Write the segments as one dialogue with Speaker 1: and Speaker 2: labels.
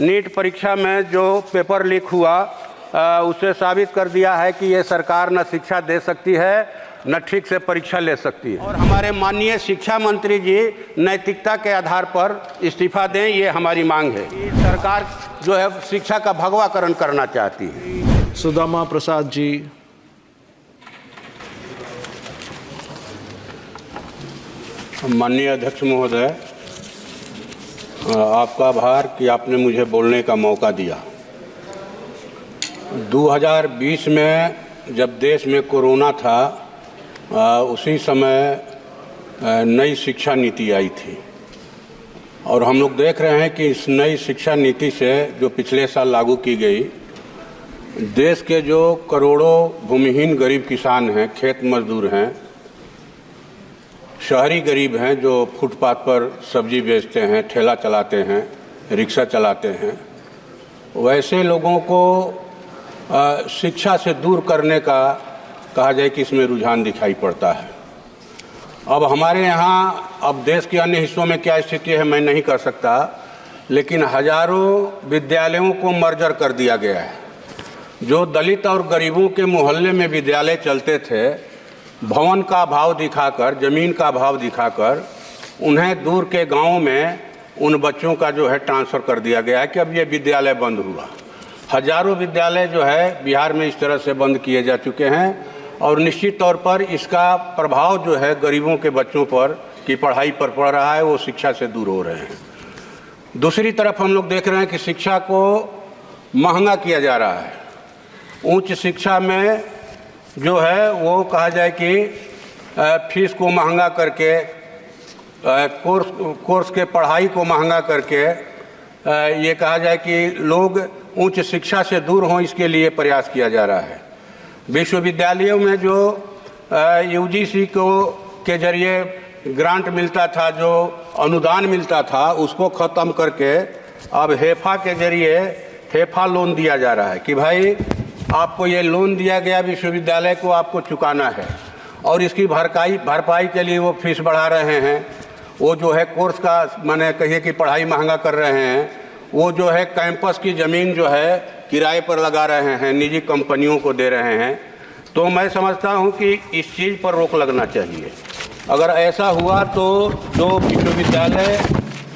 Speaker 1: NEET परीक्षा में जो पेपर लीक हुआ उसे साबित कर दिया है कि ये सरकार न शिक्षा दे सकती है न ठीक से परीक्षा ले सकती है। और हमारे माननीय शिक्षा मंत्री जी नैतिकता के आधार पर इस्तीफा दें, ये हमारी मांग है। सरकार जो है शिक्षा का भगवाकरण करना चाहती है।
Speaker 2: सुदामा प्रसाद जी।
Speaker 1: माननीय अध्यक्ष महोदय, आपका आभार कि आपने मुझे बोलने का मौका दिया। 2020 में जब देश में कोरोना था, उसी समय नई शिक्षा नीति आई थी और हम लोग देख रहे हैं कि इस नई शिक्षा नीति से जो पिछले साल लागू की गई, देश के जो करोड़ों भूमिहीन गरीब किसान हैं, खेत मजदूर हैं, शहरी गरीब हैं जो फुटपाथ पर सब्जी बेचते हैं, ठेला चलाते हैं, रिक्शा चलाते हैं, वैसे लोगों को शिक्षा से दूर करने का कहा जाए कि इसमें रुझान दिखाई पड़ता है। अब हमारे यहाँ, अब देश के अन्य हिस्सों में क्या स्थिति है मैं नहीं कर सकता, लेकिन हजारों विद्यालयों को मर्जर कर दिया गया है। जो दलित और गरीबों के मोहल्ले में विद्यालय चलते थे, भवन का भाव दिखाकर, ज़मीन का भाव दिखाकर उन्हें दूर के गाँव में उन बच्चों का जो है ट्रांसफ़र कर दिया गया है कि अब ये विद्यालय बंद हुआ। हजारों विद्यालय जो है बिहार में इस तरह से बंद किए जा चुके हैं और निश्चित तौर पर इसका प्रभाव जो है गरीबों के बच्चों पर की पढ़ाई पर पड़ रहा है, वो शिक्षा से दूर हो रहे हैं। दूसरी तरफ हम लोग देख रहे हैं कि शिक्षा को महंगा किया जा रहा है। उच्च शिक्षा में जो है वो कहा जाए कि फीस को महंगा करके, कोर्स के पढ़ाई को महंगा करके, ये कहा जाए कि लोग उच्च शिक्षा से दूर हों, इसके लिए प्रयास किया जा रहा है। विश्वविद्यालयों में जो यूजीसी के जरिए ग्रांट मिलता था, जो अनुदान मिलता था, उसको ख़त्म करके अब हेफा के जरिए हेफा लोन दिया जा रहा है कि भाई आपको ये लोन दिया गया विश्वविद्यालय को, आपको चुकाना है और इसकी भरपाई के लिए वो फीस बढ़ा रहे हैं। वो जो है कोर्स का माने कहिए कि पढ़ाई महंगा कर रहे हैं। वो जो है कैंपस की ज़मीन जो है किराए पर लगा रहे हैं, निजी कंपनियों को दे रहे हैं। तो मैं समझता हूं कि इस चीज़ पर रोक लगना चाहिए। अगर ऐसा हुआ तो जो विश्वविद्यालय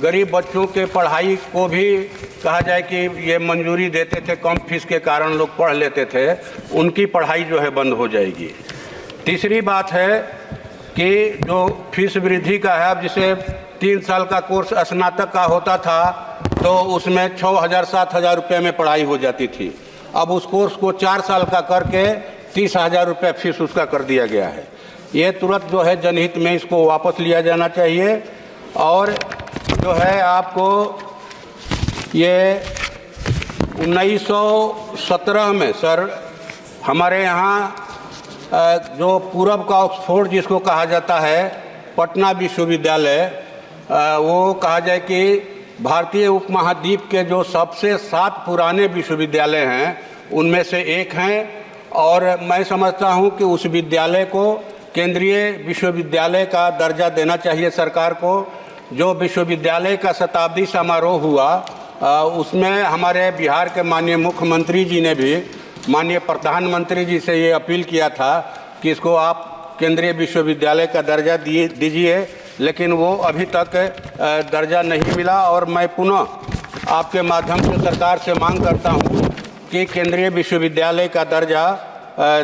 Speaker 1: गरीब बच्चों के पढ़ाई को भी कहा जाए कि ये मंजूरी देते थे, कम फीस के कारण लोग पढ़ लेते थे, उनकी पढ़ाई जो है बंद हो जाएगी। तीसरी बात है कि जो फीस वृद्धि का है, अब जैसे 3 साल का कोर्स स्नातक का होता था तो उसमें 6,000-7,000 रुपये में पढ़ाई हो जाती थी। अब उस कोर्स को 4 साल का करके 30,000 रुपये फीस उसका कर दिया गया है। ये तुरंत जो है जनहित में इसको वापस लिया जाना चाहिए। और जो है आपको ये 1917 में सर हमारे यहाँ जो पूरब का ऑक्सफोर्ड जिसको कहा जाता है, पटना विश्वविद्यालय, वो कहा जाए कि भारतीय उपमहाद्वीप के जो सबसे 7 पुराने विश्वविद्यालय हैं उनमें से एक हैं। और मैं समझता हूं कि उस विद्यालय को केंद्रीय विश्वविद्यालय का दर्जा देना चाहिए सरकार को। जो विश्वविद्यालय का शताब्दी समारोह हुआ, उसमें हमारे बिहार के माननीय मुख्यमंत्री जी ने भी माननीय प्रधानमंत्री जी से ये अपील किया था कि इसको आप केंद्रीय विश्वविद्यालय का दर्जा दीजिए, लेकिन वो अभी तक दर्जा नहीं मिला। और मैं पुनः आपके माध्यम से सरकार से मांग करता हूँ कि केंद्रीय विश्वविद्यालय का दर्जा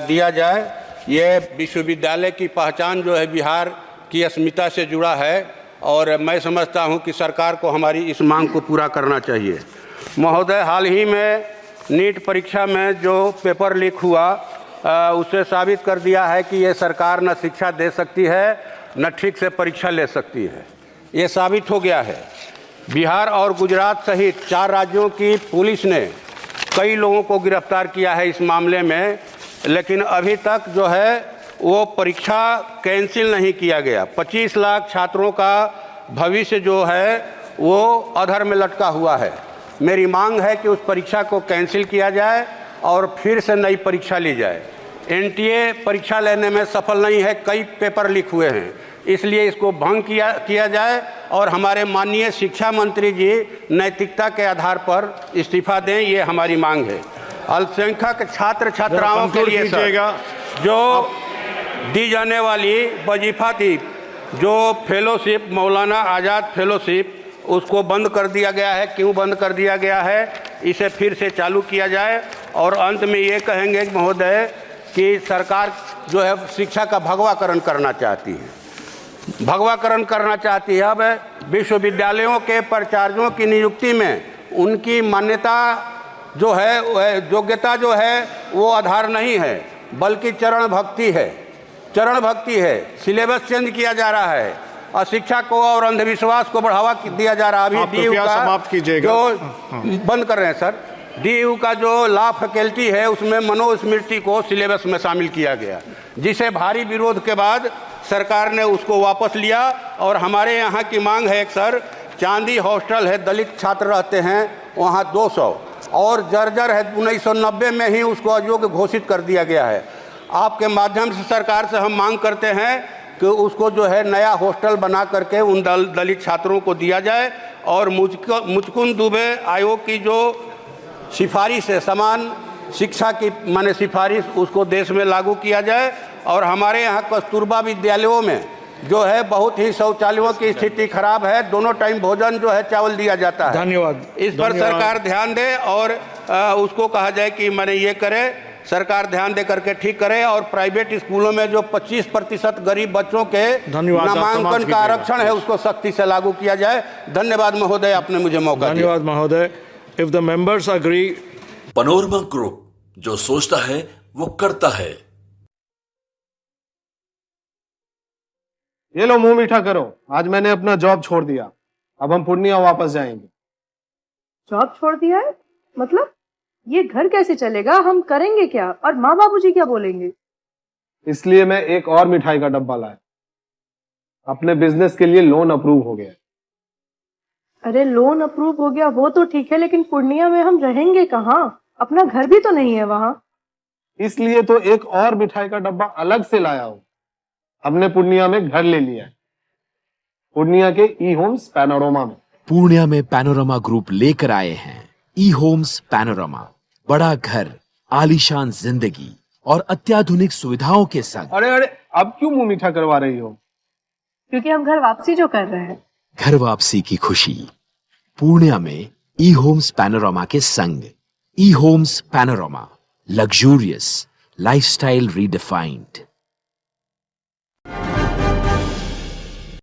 Speaker 1: दिया जाए। ये विश्वविद्यालय की पहचान जो है बिहार की अस्मिता से जुड़ा है और मैं समझता हूँ कि सरकार को हमारी इस मांग को पूरा करना चाहिए। महोदय, हाल ही में नीट परीक्षा में जो पेपर लीक हुआ उसे साबित कर दिया है कि ये सरकार न शिक्षा दे सकती है न ठीक से परीक्षा ले सकती है। ये साबित हो गया है। बिहार और गुजरात सहित 4 राज्यों की पुलिस ने कई लोगों को गिरफ्तार किया है इस मामले में, लेकिन अभी तक जो है वो परीक्षा कैंसिल नहीं किया गया। 25 लाख छात्रों का भविष्य जो है वो अधर में लटका हुआ है। मेरी मांग है कि उस परीक्षा को कैंसिल किया जाए और फिर से नई परीक्षा ली जाए। एनटीए परीक्षा लेने में सफल नहीं है, कई पेपर लीक हुए हैं। इसलिए इसको भंग किया जाए और हमारे माननीय शिक्षा मंत्री जी नैतिकता के आधार पर इस्तीफा दें, ये हमारी मांग है। अल्पसंख्यक छात्र छात्राओं के लिए जो दी जाने वाली वजीफा थी, जो फेलोशिप, मौलाना आज़ाद फेलोशिप, उसको बंद कर दिया गया है। क्यों बंद कर दिया गया है, इसे फिर से चालू किया जाए। और अंत में ये कहेंगे महोदय कि सरकार जो है शिक्षा का भगवाकरण करना चाहती है, अब विश्वविद्यालयों के प्राचार्यों की नियुक्ति में उनकी मान्यता जो है, योग्यता जो है वो आधार नहीं है, बल्कि चरण भक्ति है। सिलेबस चेंज किया जा रहा है, अशिक्षा को और अंधविश्वास को बढ़ावा दिया जा रहा है। अभी डीयू का समाप्त कीजिएगा, जो बंद कर रहे हैं सर, डीयू का जो लॉ फैकल्टी है उसमें मनुस्मृति को सिलेबस में शामिल किया गया, जिसे भारी विरोध के बाद सरकार ने उसको वापस लिया। और हमारे यहाँ की मांग है एक सर, चांदी हॉस्टल है, दलित छात्र रहते हैं वहाँ 200, और जर्जर है 1990 में ही उसको अयोग्य घोषित कर दिया गया है। आपके माध्यम से सरकार से हम मांग करते हैं कि उसको जो है नया हॉस्टल बना करके उन दलित छात्रों को दिया जाए, और मुचकुंद दुबे आयोग की जो सिफारिश है, समान शिक्षा की माने सिफारिश, उसको देश में लागू किया जाए। और हमारे यहाँ कस्तूरबा विद्यालयों में जो है बहुत ही शौचालयों की स्थिति खराब है, दोनों टाइम भोजन जो है चावल दिया जाता है। धन्यवाद। इस पर सरकार ध्यान दे और उसको कहा जाए कि मैंने ये करे, सरकार ध्यान दे करके ठीक करे। और प्राइवेट स्कूलों में जो 25% गरीब बच्चों के नामांकन का आरक्षण है उसको सख्ती से लागू किया जाए। धन्यवाद महोदय, आपने मुझे मौका दिया।
Speaker 2: धन्यवाद महोदय। If the members agree.
Speaker 3: Panorama group, जो सोचता है वो करता है।
Speaker 4: ये लो मुंह मीठा करो, आज मैंने अपना जॉब छोड़ दिया, अब हम पूर्णिया वापस जाएंगे।
Speaker 5: जॉब छोड़ दिया है मतलब? ये घर कैसे चलेगा, हम करेंगे क्या, और माँ बाबूजी क्या बोलेंगे?
Speaker 4: इसलिए मैं एक और मिठाई का डब्बा लाया, अपने बिजनेस के लिए लोन अप्रूव हो गया।
Speaker 5: अरे लोन अप्रूव हो गया वो तो ठीक है, लेकिन पूर्णिया में हम रहेंगे कहाँ? अपना घर भी तो नहीं है वहाँ।
Speaker 4: इसलिए तो एक और मिठाई का डब्बा अलग से लाया हूँ। हमने पूर्णिया में घर ले लिया है, पूर्णिया के ई होम्स पैनोरमा में।
Speaker 6: पूर्णिया में पैनोरमा ग्रुप लेकर आए हैं ई होम्स पैनोरमा, बड़ा घर, आलीशान जिंदगी और अत्याधुनिक सुविधाओं के संग।
Speaker 4: अरे अब क्यों मुंह मीठा करवा रही हो?
Speaker 5: क्योंकि हम घर वापसी जो कर रहे हैं।
Speaker 6: घर वापसी की खुशी पूर्णिया में ई होम्स पैनोरमा के संग। ई homes panorama, luxurious lifestyle redefined.